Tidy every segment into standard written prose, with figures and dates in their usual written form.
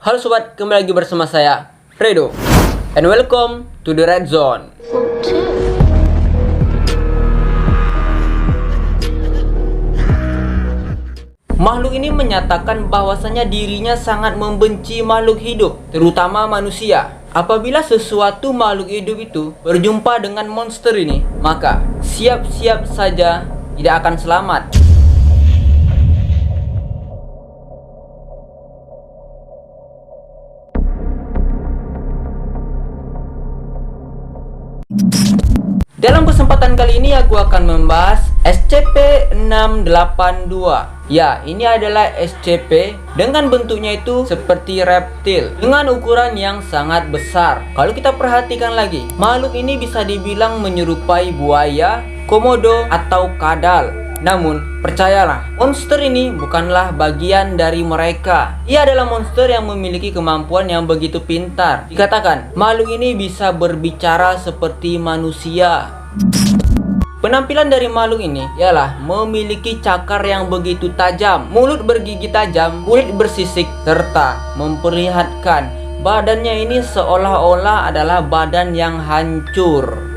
Halo sobat, kembali lagi bersama saya, Fredo. And welcome to the Red Zone. Makhluk ini menyatakan bahwasanya dirinya sangat membenci makhluk hidup, terutama manusia. Apabila sesuatu makhluk hidup itu berjumpa dengan monster ini, maka siap-siap saja tidak akan selamat. Dalam kesempatan kali ini aku akan membahas SCP-682. Ya, ini adalah SCP dengan bentuknya itu seperti reptil dengan ukuran yang sangat besar. Kalau kita perhatikan lagi, makhluk ini bisa dibilang menyerupai buaya, komodo, atau kadal. Namun, percayalah, monster ini bukanlah bagian dari mereka. Ia adalah monster yang memiliki kemampuan yang begitu pintar. Dikatakan, makhluk ini bisa berbicara seperti manusia. Penampilan dari makhluk ini ialah memiliki cakar yang begitu tajam, mulut bergigi tajam, kulit bersisik, serta memperlihatkan badannya ini seolah-olah adalah badan yang hancur.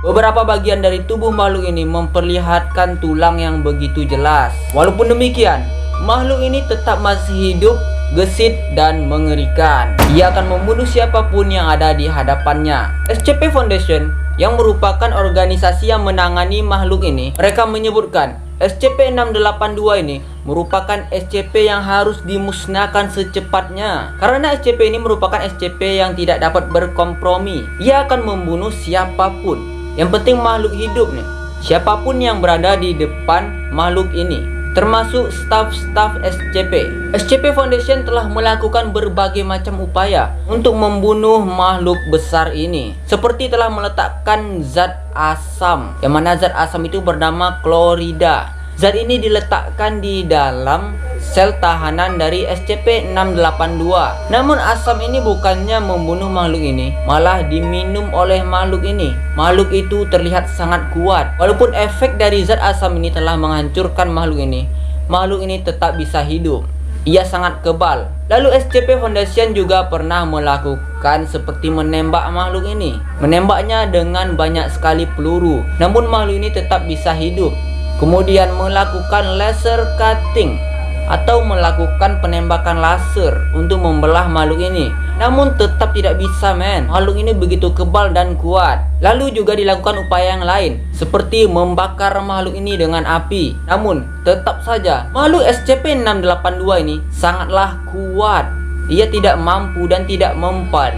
Beberapa bagian dari tubuh makhluk ini memperlihatkan tulang yang begitu jelas. Walaupun demikian, makhluk ini tetap masih hidup, gesit, dan mengerikan. Ia akan membunuh siapapun yang ada di hadapannya. SCP Foundation yang merupakan organisasi yang menangani makhluk ini, mereka menyebutkan SCP-682 ini merupakan SCP yang harus dimusnahkan secepatnya. Karena SCP ini merupakan SCP yang tidak dapat berkompromi. Ia akan membunuh siapapun. Yang penting makhluk hidup nih. Siapapun yang berada di depan makhluk ini, termasuk staf-staf SCP. SCP Foundation telah melakukan berbagai macam upaya untuk membunuh makhluk besar ini. Seperti telah meletakkan zat asam, yang mana zat asam itu bernama klorida. Zat ini diletakkan di dalam sel tahanan dari SCP-682. Namun asam ini bukannya membunuh makhluk ini, malah diminum oleh makhluk ini. Makhluk itu terlihat sangat kuat. Walaupun efek dari zat asam ini telah menghancurkan makhluk ini tetap bisa hidup. Ia sangat kebal. Lalu SCP Foundation juga pernah melakukan seperti menembak makhluk ini. Menembaknya dengan banyak sekali peluru. Namun makhluk ini tetap bisa hidup. Kemudian melakukan laser cutting atau melakukan penembakan laser untuk membelah makhluk ini. Namun tetap tidak bisa, men. Makhluk ini begitu kebal dan kuat. Lalu juga dilakukan upaya yang lain, seperti membakar makhluk ini dengan api. Namun tetap saja makhluk SCP-682 ini sangatlah kuat. Ia tidak mampu dan tidak mempan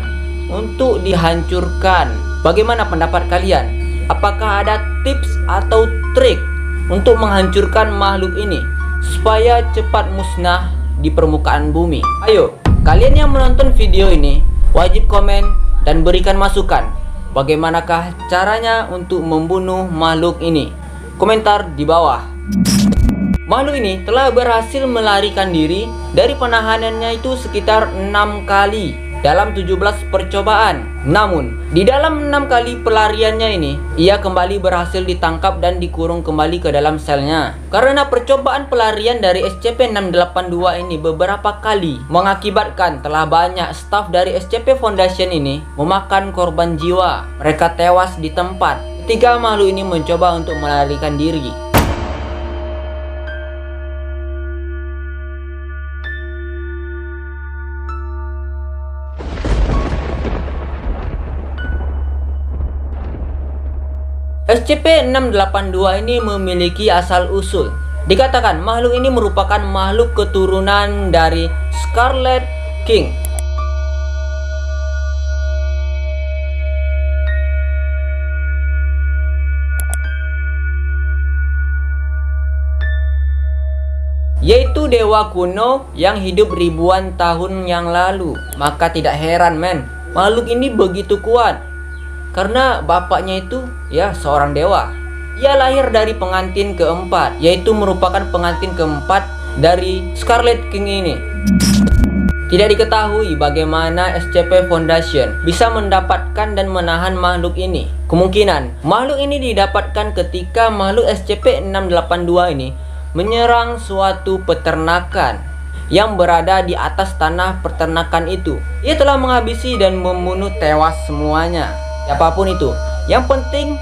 untuk dihancurkan. Bagaimana pendapat kalian? Apakah ada tips atau trik untuk menghancurkan makhluk ini supaya cepat musnah di permukaan bumi? Ayo, kalian yang menonton video ini wajib komen dan berikan masukan. Bagaimanakah caranya untuk membunuh makhluk ini? Komentar di bawah. Makhluk ini telah berhasil melarikan diri dari penahanannya itu sekitar 6 kali dalam 17 percobaan. Namun, di dalam 6 kali pelariannya ini, ia kembali berhasil ditangkap dan dikurung kembali ke dalam selnya. Karena percobaan pelarian dari SCP-682 ini beberapa kali mengakibatkan telah banyak staf dari SCP Foundation ini memakan korban jiwa. Mereka tewas di tempat ketika makhluk ini mencoba untuk melarikan diri. SCP-682 ini memiliki asal-usul. Dikatakan makhluk ini merupakan makhluk keturunan dari Scarlet King. Yaitu dewa kuno yang hidup ribuan tahun yang lalu. Maka tidak heran, men, makhluk ini begitu kuat. Karena bapaknya itu seorang dewa. Ia lahir dari pengantin keempat, yaitu merupakan pengantin keempat dari Scarlet King ini. Tidak diketahui bagaimana SCP Foundation bisa mendapatkan dan menahan makhluk ini. Kemungkinan makhluk ini didapatkan ketika makhluk SCP-682 ini menyerang suatu peternakan yang berada di atas tanah peternakan itu. Ia telah menghabisi dan membunuh tewas semuanya. Siapapun itu, yang penting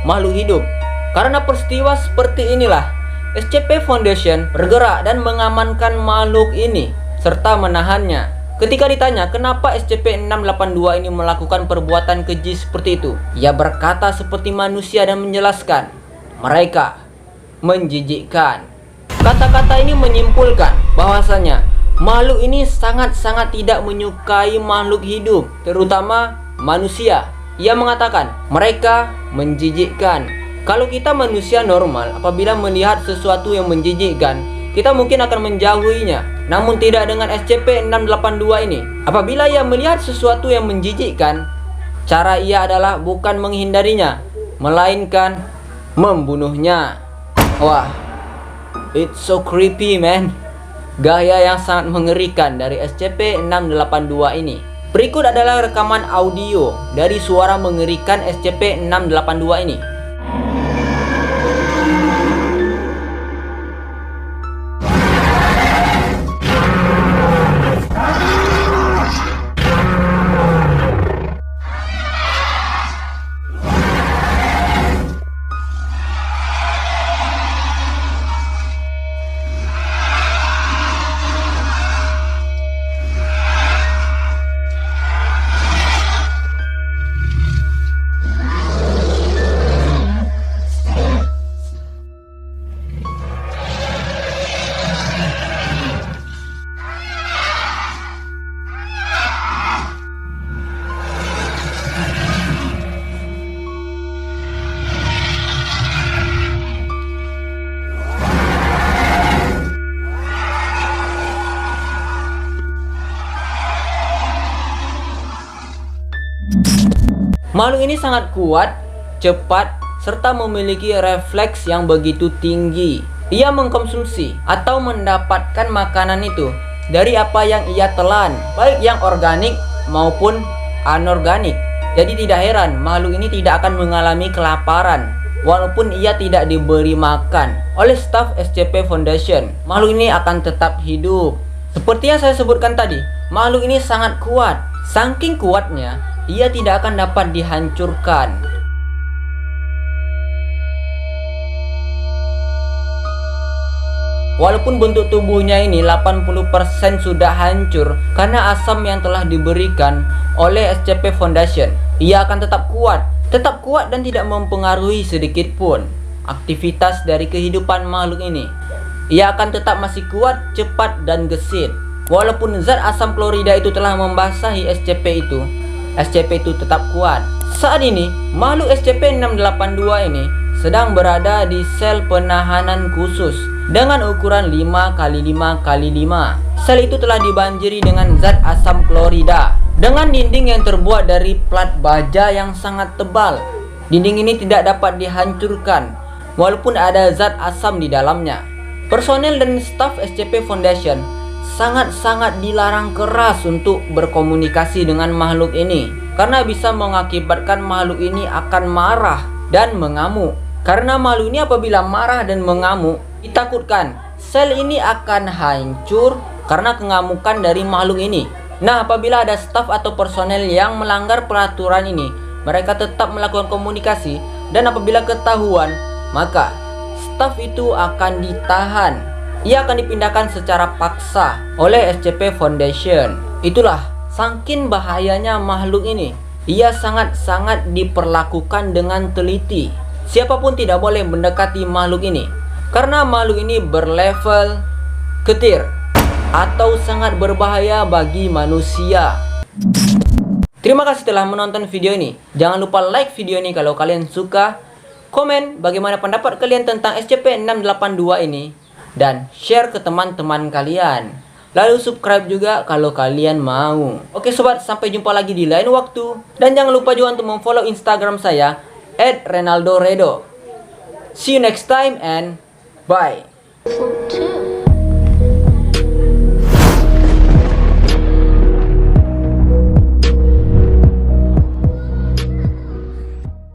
makhluk hidup. Karena peristiwa seperti inilah SCP Foundation bergerak dan mengamankan makhluk ini serta menahannya. Ketika ditanya kenapa SCP-682 ini melakukan perbuatan keji seperti itu, ia berkata seperti manusia dan menjelaskan, mereka menjijikkan. Kata-kata ini menyimpulkan bahwasanya makhluk ini sangat-sangat tidak menyukai makhluk hidup, terutama manusia. Ia mengatakan mereka menjijikkan. Kalau kita manusia normal, apabila melihat sesuatu yang menjijikkan, kita mungkin akan menjauhinya. Namun tidak dengan SCP-682 ini. Apabila ia melihat sesuatu yang menjijikkan, cara ia adalah bukan menghindarinya, melainkan membunuhnya. Wah, it's so creepy, man. Gaya yang sangat mengerikan dari SCP-682 ini. Berikut adalah rekaman audio dari suara mengerikan SCP-682 ini. Makhluk ini sangat kuat, cepat, serta memiliki refleks yang begitu tinggi. Ia mengkonsumsi atau mendapatkan makanan itu dari apa yang ia telan, baik yang organik maupun anorganik. Jadi tidak heran makhluk ini tidak akan mengalami kelaparan walaupun ia tidak diberi makan oleh staf SCP Foundation. Makhluk ini akan tetap hidup. Seperti yang saya sebutkan tadi, makhluk ini sangat kuat. Saking kuatnya, ia tidak akan dapat dihancurkan. Walaupun bentuk tubuhnya ini 80% sudah hancur karena asam yang telah diberikan oleh SCP Foundation, ia akan tetap kuat dan tidak mempengaruhi sedikit pun aktivitas dari kehidupan makhluk ini. Ia akan tetap masih kuat, cepat, dan gesit. Walaupun zat asam klorida itu telah membasahi SCP itu tetap kuat. Saat ini, makhluk SCP-682 ini sedang berada di sel penahanan khusus dengan ukuran 5x5x5. Sel itu telah dibanjiri dengan zat asam klorida dengan dinding yang terbuat dari plat baja yang sangat tebal. Dinding ini tidak dapat dihancurkan walaupun ada zat asam di dalamnya. Personel dan staf SCP Foundation sangat-sangat dilarang keras untuk berkomunikasi dengan makhluk ini karena bisa mengakibatkan makhluk ini akan marah dan mengamuk. Karena makhluk ini apabila marah dan mengamuk, ditakutkan sel ini akan hancur karena kengamukan dari makhluk ini. Nah, apabila ada staf atau personel yang melanggar peraturan ini, mereka tetap melakukan komunikasi, dan apabila ketahuan, maka staf itu akan ditahan. Ia akan dipindahkan secara paksa oleh SCP Foundation. Itulah saking bahayanya makhluk ini. Ia sangat-sangat diperlakukan dengan teliti. Siapapun tidak boleh mendekati makhluk ini karena makhluk ini berlevel ketir atau sangat berbahaya bagi manusia. Terima kasih telah menonton video ini. Jangan lupa like video ini kalau kalian suka. Komen bagaimana pendapat kalian tentang SCP-682 ini, dan share ke teman-teman kalian. Lalu subscribe juga kalau kalian mau. Oke sobat, sampai jumpa lagi di lain waktu. Dan jangan lupa juga untuk memfollow Instagram saya @renaldoredo. See you next time and bye.